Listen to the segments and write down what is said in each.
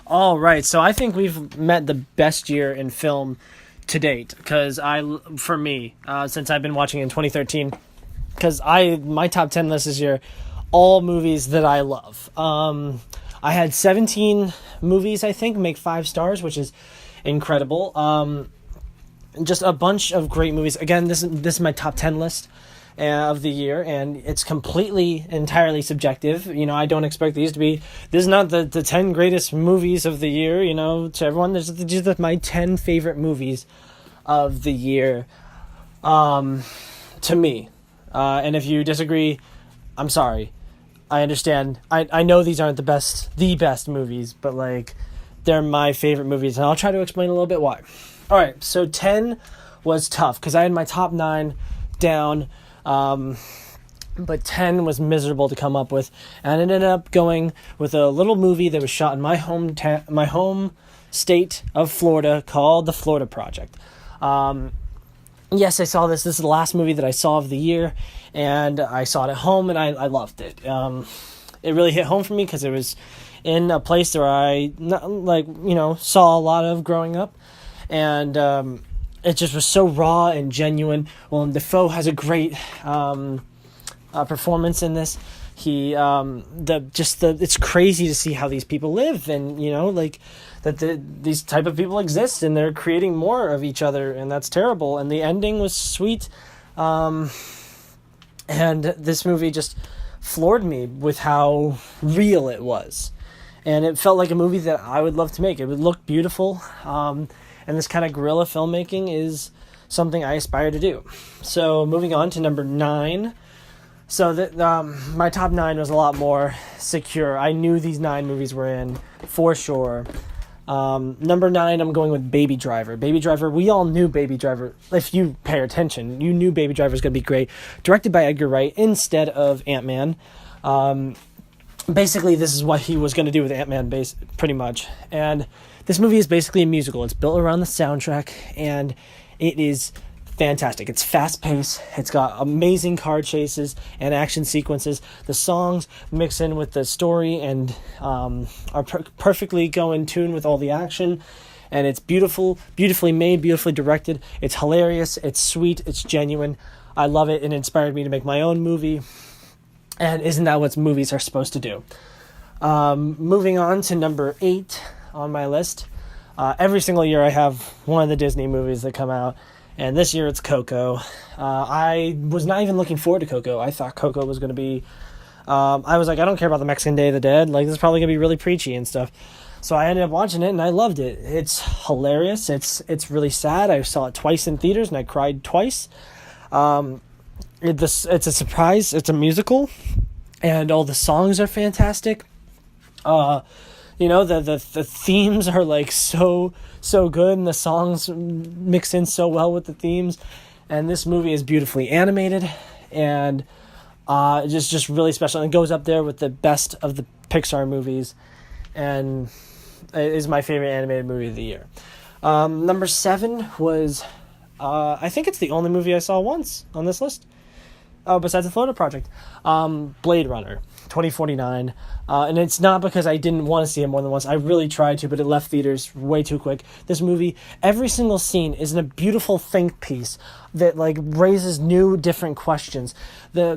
All right, so I think we've met the best year in film to date. Because for me, since I've been watching in 2013, because my top 10 list this year, all movies that I love. I had 17 movies, I think, make 5 stars, which is incredible. Just a bunch of great movies. Again, this is my top 10 list of the year, and it's entirely subjective. I don't expect this is not the 10 greatest movies of the year, to everyone. These are my 10 favorite movies of the year, to me. And if you disagree, I'm sorry. I understand. I know these aren't the best movies, but they're my favorite movies, and I'll try to explain a little bit why. All right, so 10 was tough because I had my top 9 down. But 10 was miserable to come up with, and I ended up going with a little movie that was shot in my home state of Florida called The Florida Project. Yes, I saw this. This is the last movie that I saw of the year, and I saw it at home, and I loved it. It really hit home for me because it was in a place where I saw a lot of growing up, and it just was so raw and genuine. Willem Dafoe has a great performance in this. It's crazy to see how these people live, and these type of people exist, and they're creating more of each other, and that's terrible. And the ending was sweet, and this movie just floored me with how real it was, and it felt like a movie that I would love to make. It would look beautiful. And this kind of guerrilla filmmaking is something I aspire to do. So moving on to number 9. So my top 9 was a lot more secure. I knew these 9 movies were in for sure. Number 9, I'm going with Baby Driver. Baby Driver, we all knew Baby Driver. If you pay attention, you knew Baby Driver was going to be great. Directed by Edgar Wright instead of Ant-Man. Basically, this is what he was going to do with Ant-Man, pretty much. And this movie is basically a musical. It's built around the soundtrack, and it is fantastic. It's fast-paced. It's got amazing car chases and action sequences. The songs mix in with the story and are perfectly go in tune with all the action. And it's beautifully made, beautifully directed. It's hilarious. It's sweet. It's genuine. I love it. It inspired me to make my own movie. And isn't that what movies are supposed to do? Moving on to number 8 on my list. Every single year I have one of the Disney movies that come out, and this year it's Coco. I was not even looking forward to Coco. I thought Coco was going to be... I was like, I don't care about the Mexican Day of the Dead. This is probably going to be really preachy and stuff. So I ended up watching it, and I loved it. It's hilarious. It's really sad. I saw it twice in theaters, and I cried twice. It's a surprise. It's a musical, and all the songs are fantastic. The themes are so good, and the songs mix in so well with the themes, and this movie is beautifully animated, and just really special. And it goes up there with the best of the Pixar movies, and it is my favorite animated movie of the year. Number 7 was I think it's the only movie I saw once on this list. Besides the Florida Project, Blade Runner 2049, and it's not because I didn't want to see it more than once. I really tried to, but it left theaters way too quick. This movie, every single scene is in a beautiful think piece that raises new, different questions. The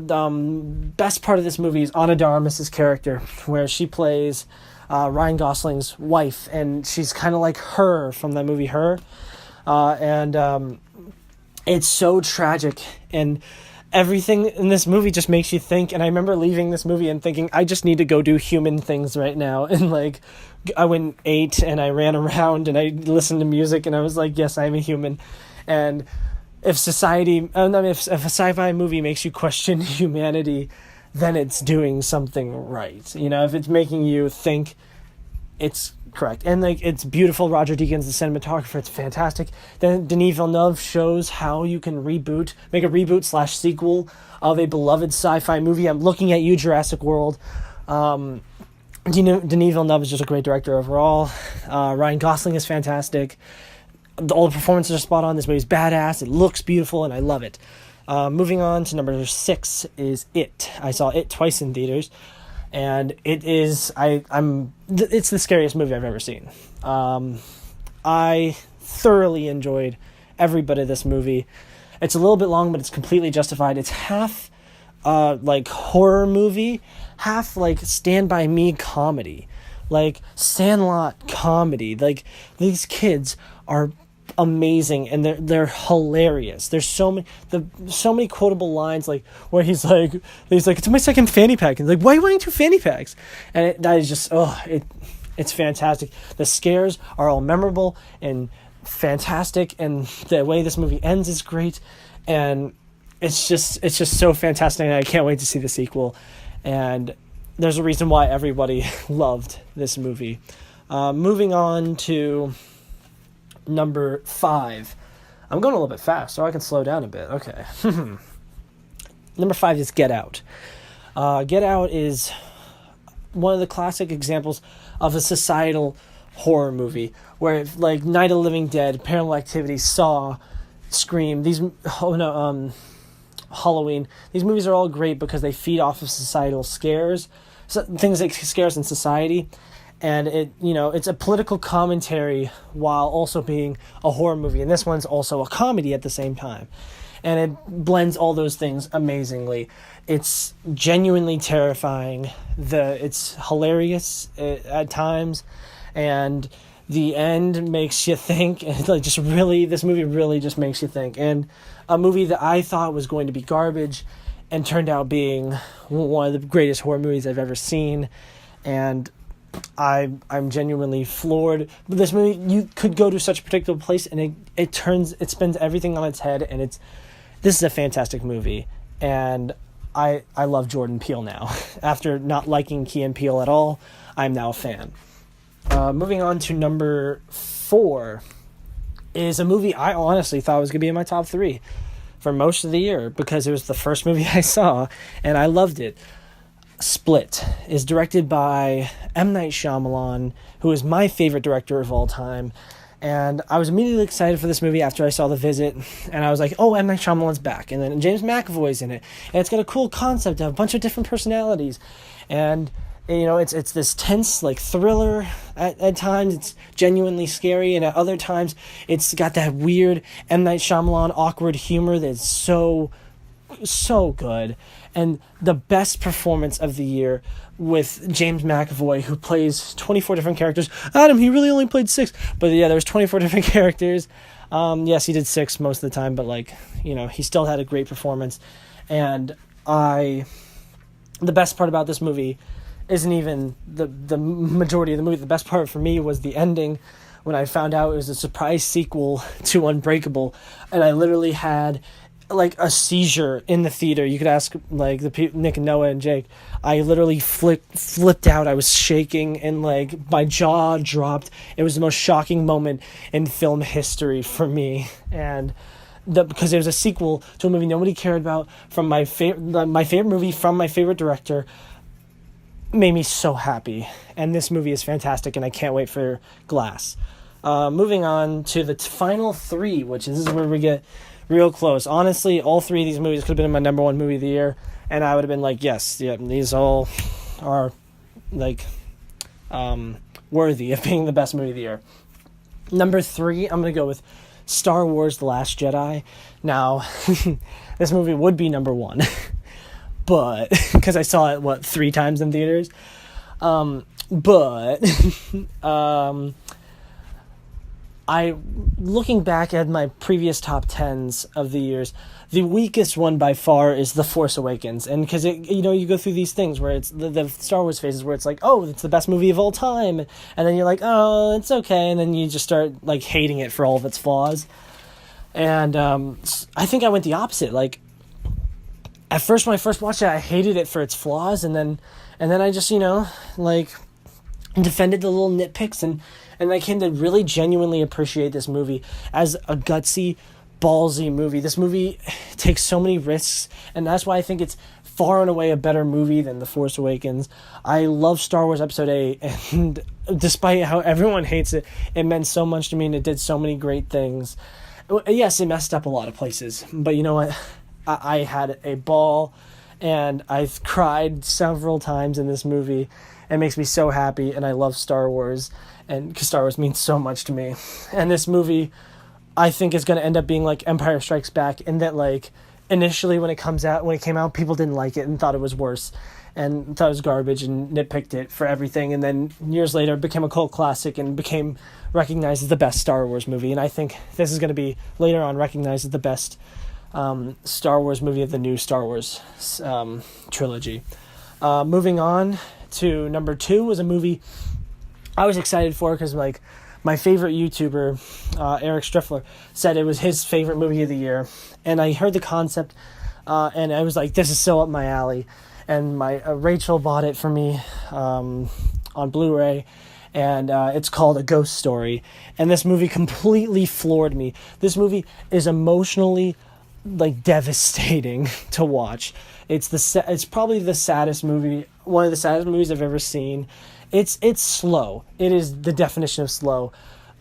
best part of this movie is Ana de Armas' character, where she plays Ryan Gosling's wife, and she's kind of like Her from that movie Her, and it's so tragic, and everything in this movie just makes you think. And I remember leaving this movie and thinking, I just need to go do human things right now. And I went and ate, and I ran around, and I listened to music, and I was like, yes, I'm a human. And if if a sci-fi movie makes you question humanity, then it's doing something right. If it's making you think, it's correct. And it's beautiful. Roger Deakins, the cinematographer, it's fantastic. Then Denis Villeneuve shows how you can make a reboot / sequel of a beloved sci-fi movie. I'm looking at you, Jurassic World. Denis Villeneuve is just a great director overall. Ryan Gosling is fantastic. All the performances are spot on. This movie's badass. It looks beautiful, and I love it. Moving on to number 6 is It. I saw It twice in theaters. and it's the scariest movie I've ever seen. I thoroughly enjoyed every bit of this movie. It's a little bit long, but it's completely justified. It's half like horror movie, half like Stand By Me comedy, like Sandlot comedy. Like, these kids are amazing, and they're hilarious. There's so many quotable lines, like where he's like it's my second fanny pack, and like, why are you wearing two fanny packs? And that is just it's fantastic. The scares are all memorable and fantastic, and the way this movie ends is great, and it's just so fantastic, and I can't wait to see the sequel. And there's a reason why everybody loved this movie. Moving on to number 5. I'm going a little bit fast, so I can slow down a bit. Okay. Number 5 is Get Out. Get Out is one of the classic examples of a societal horror movie, where like Night of the Living Dead, Paranormal Activity, Saw, Scream, Halloween, these movies are all great because they feed off of societal scares, things that scare us in society, and it's a political commentary while also being a horror movie, and this one's also a comedy at the same time, and it blends all those things amazingly. It's genuinely terrifying. It's hilarious at times, and the end makes you think. And like, this movie really just makes you think. And a movie that I thought was going to be garbage, and turned out being one of the greatest horror movies I've ever seen. And I'm genuinely floored. But this movie, you could go to such a particular place, and it spins everything on its head, and this is a fantastic movie. And I love Jordan Peele now. After not liking Key and Peele at all, I'm now a fan. Moving on to number 4 is a movie I honestly thought was going to be in my top 3 for most of the year, because it was the first movie I saw, and I loved it. Split is directed by M. Night Shyamalan, who is my favorite director of all time. And I was immediately excited for this movie after I saw The Visit, and I was like, oh, M. Night Shyamalan's back, and then James McAvoy's in it, and it's got a cool concept of a bunch of different personalities, and it's this tense, like, thriller at times. It's genuinely scary, and at other times it's got that weird M. Night Shyamalan awkward humor that's so good. And the best performance of the year with James McAvoy, who plays 24 different characters. Adam, he really only played 6. But yeah, there was 24 different characters. Yes, he did 6 most of the time, but he still had a great performance. And the best part about this movie isn't even the majority of the movie. The best part for me was the ending, when I found out it was a surprise sequel to Unbreakable, and I literally had like a seizure in the theater. You could ask like Nick and Noah and Jake. I literally flipped out. I was shaking, and like my jaw dropped. It was the most shocking moment in film history for me, and because it was a sequel to a movie nobody cared about, from my favorite movie from my favorite director, made me so happy. And this movie is fantastic, and I can't wait for Glass. Moving on to the final 3, which is where we get real close. Honestly, all 3 of these movies could have been in my number 1 movie of the year, and I would have been like, yes, yeah, these all are like worthy of being the best movie of the year. Number 3, I'm going to go with Star Wars: The Last Jedi. Now, this movie would be number 1, but because I saw it 3 times in theaters. Looking back at my previous top 10s of the years, the weakest one by far is The Force Awakens. And because you go through these things where it's the Star Wars phases where it's like, oh, it's the best movie of all time, and then you're like, oh, it's okay, and then you just start like hating it for all of its flaws. And I think I went the opposite. Like, at first, when I first watched it, I hated it for its flaws, and then I just defended the little nitpicks, and I came to really genuinely appreciate this movie as a gutsy, ballsy movie. This movie takes so many risks, and that's why I think it's far and away a better movie than The Force Awakens. I love Star Wars Episode 8, and despite how everyone hates it, it meant so much to me, and it did so many great things. Yes, it messed up a lot of places, but you know what? I had a ball, and I've cried several times in this movie. It makes me so happy, and I love Star Wars, and because Star Wars means so much to me. And this movie, I think, is going to end up being like Empire Strikes Back, in that like initially when it came out, people didn't like it and thought it was worse, and thought it was garbage and nitpicked it for everything. And then years later, it became a cult classic and became recognized as the best Star Wars movie. And I think this is going to be later on recognized as the best Star Wars movie of the new Star Wars trilogy. Moving on to number 2 was a movie I was excited for because like my favorite YouTuber, Eric Striffler, said it was his favorite movie of the year. And I heard the concept and I was like, this is so up my alley. And my Rachel bought it for me on Blu-ray, and it's called A Ghost Story. And this movie completely floored me. This movie is emotionally like devastating to watch. It's probably the saddest movie, one of the saddest movies I've ever seen. It's slow. It is the definition of slow.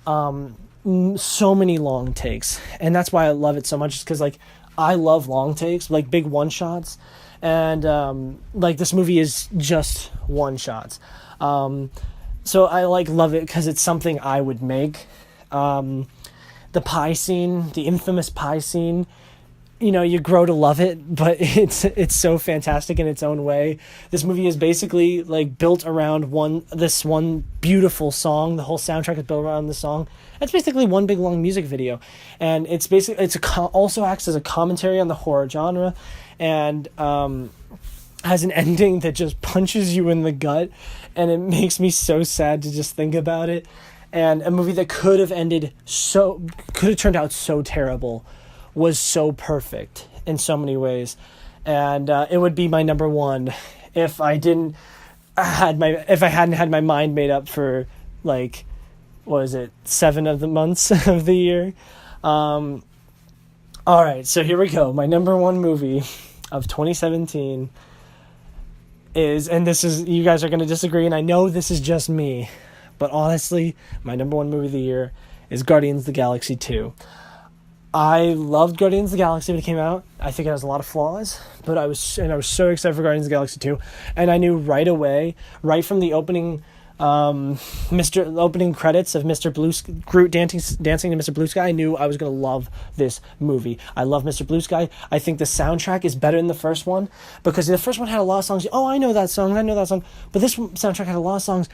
So many long takes, and that's why I love it so much. Because like I love long takes, like big one shots, and like this movie is just one shots. So I like love it because it's something I would make. The pie scene, the infamous pie scene, you know, you grow to love it, but it's so fantastic in its own way. This movie is basically like built around this one beautiful song. The whole soundtrack is built around the song. It's basically one big long music video, and it's basically also acts as a commentary on the horror genre, and has an ending that just punches you in the gut, and it makes me so sad to just think about it. And a movie that could have turned out so terrible was so perfect in so many ways. And it would be my number 1 if I hadn't had my mind made up for like, what is it, 7 of the months of the year. All right, so here we go. My number 1 movie of 2017 is, and this is, you guys are going to disagree, and I know this is just me, but honestly, my number 1 movie of the year is Guardians of the Galaxy 2. I loved Guardians of the Galaxy when it came out. I think it has a lot of flaws, but I was so excited for Guardians of the Galaxy 2, and I knew right away, right from the opening opening credits of Groot dancing to Mr. Blue Sky, I knew I was going to love this movie. I love Mr. Blue Sky. I think the soundtrack is better than the first one, because the first one had a lot of songs. Oh, I know that song, but this soundtrack had a lot of songs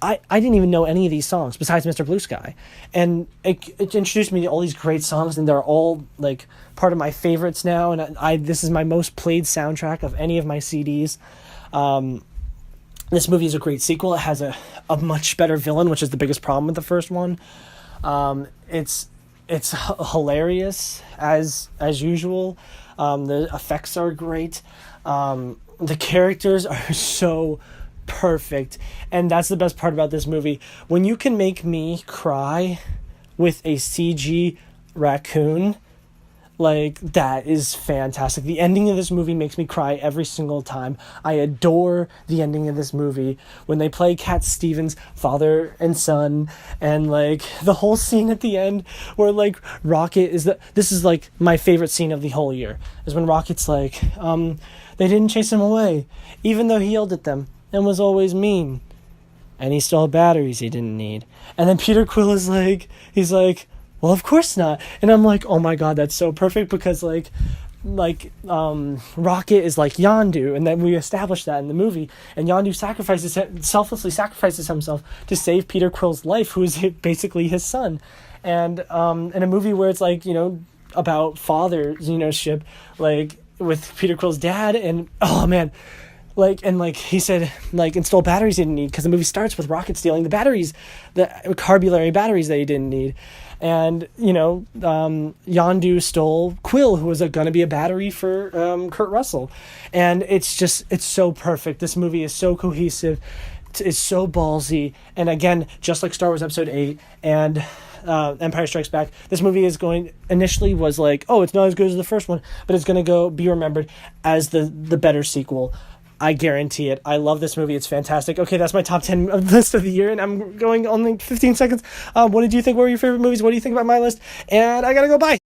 I didn't even know any of these songs besides Mr. Blue Sky. And it introduced me to all these great songs, and they're all like part of my favorites now. And this is my most played soundtrack of any of my CDs. This movie is a great sequel. It has a much better villain, which is the biggest problem with the first one. It's hilarious as usual. The effects are great. The characters are so perfect, and that's the best part about this movie. When you can make me cry with a CG raccoon, like, that is fantastic. The ending of this movie makes me cry every single time. I adore the ending of this movie when they play Cat Stevens, father and son, and like the whole scene at the end where like Rocket this is like my favorite scene of the whole year, is when Rocket's like, they didn't chase him away, even though he yelled at them and was always mean, and he stole batteries he didn't need. And then Peter Quill is like, he's like, well, of course not. And I'm like, oh my god, that's so perfect, because like Rocket is like Yondu, and then we established that in the movie, and Yondu selflessly sacrifices himself to save Peter Quill's life, who is basically his son. And in a movie where it's like, you know, about father-ship, like with Peter Quill's dad, and oh man, like, and like he said, like, install batteries he didn't need, because the movie starts with Rocket stealing the batteries, the carbulary batteries that he didn't need. And, you know, Yondu stole Quill, who was going to be a battery for Kurt Russell. And it's so perfect. This movie is so cohesive. It's so ballsy. And again, just like Star Wars Episode 8 and Empire Strikes Back, this movie initially was like, oh, it's not as good as the first one, but it's going to be remembered as the better sequel. I guarantee it. I love this movie. It's fantastic. Okay, that's my top 10 list of the year, and I'm going only 15 seconds. What did you think? What were your favorite movies? What do you think about my list? And I gotta go. Bye.